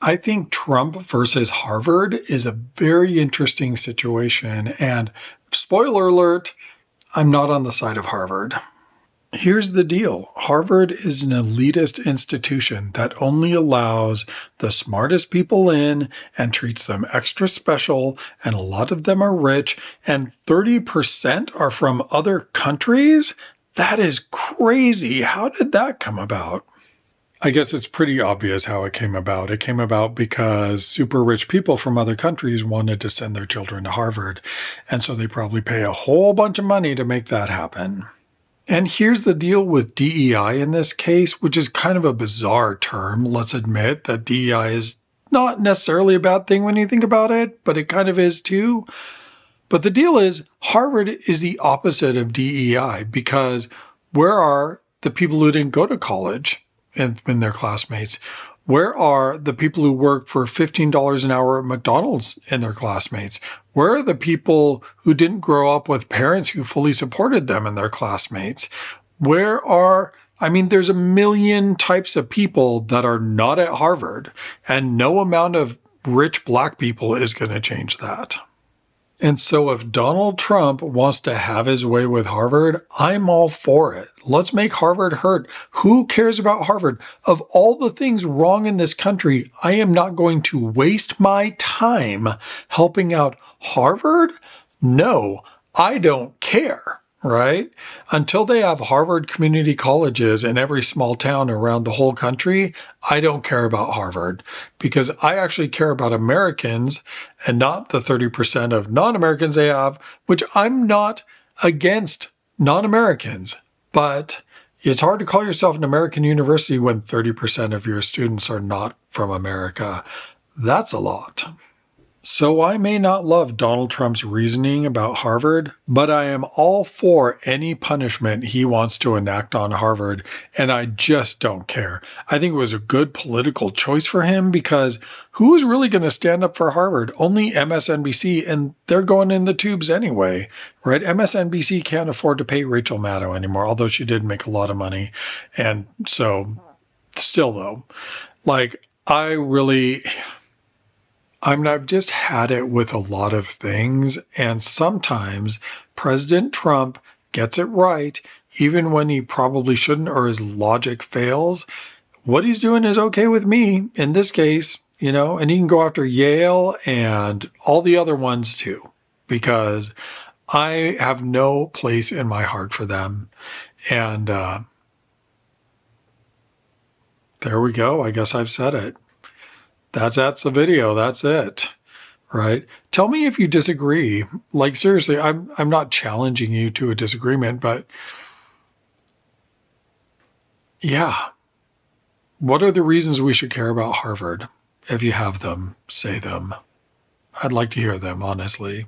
I think Trump versus Harvard is a very interesting situation. And spoiler alert, I'm not on the side of Harvard. Here's the deal. Harvard is an elitist institution that only allows the smartest people in and treats them extra special, and a lot of them are rich, and 30% are from other countries? That is crazy. How did that come about? I guess it's pretty obvious how it came about. It came about because super rich people from other countries wanted to send their children to Harvard, and so they probably pay a whole bunch of money to make that happen. And here's the deal with DEI in this case, which is kind of a bizarre term. Let's admit that DEI is not necessarily a bad thing when you think about it, but it kind of is too. But the deal is Harvard is the opposite of DEI, because where are the people who didn't go to college and their classmates? Where are the people who work for $15 an hour at McDonald's and their classmates? Where are the people who didn't grow up with parents who fully supported them and their classmates? There's a million types of people that are not at Harvard, and no amount of rich black people is going to change that. And so if Donald Trump wants to have his way with Harvard, I'm all for it. Let's make Harvard hurt. Who cares about Harvard? Of all the things wrong in this country, I am not going to waste my time helping out Harvard? No, I don't care, right? Until they have Harvard community colleges in every small town around the whole country, I don't care about Harvard, because I actually care about Americans and not the 30% of non-Americans they have, which I'm not against non-Americans. But it's hard to call yourself an American university when 30% of your students are not from America. That's a lot. So I may not love Donald Trump's reasoning about Harvard, but I am all for any punishment he wants to enact on Harvard, and I just don't care. I think it was a good political choice for him, because who is really going to stand up for Harvard? Only MSNBC, and they're going in the tubes anyway, right? MSNBC can't afford to pay Rachel Maddow anymore, although she did make a lot of money. And so still though, I've just had it with a lot of things, and sometimes President Trump gets it right, even when he probably shouldn't or his logic fails. What he's doing is okay with me in this case, and he can go after Yale and all the other ones too, because I have no place in my heart for them. And there we go. I guess I've said it. That's the video. That's it. Right? Tell me if you disagree. Seriously, I'm not challenging you to a disagreement, but yeah. What are the reasons we should care about Harvard? If you have them, say them. I'd like to hear them, honestly.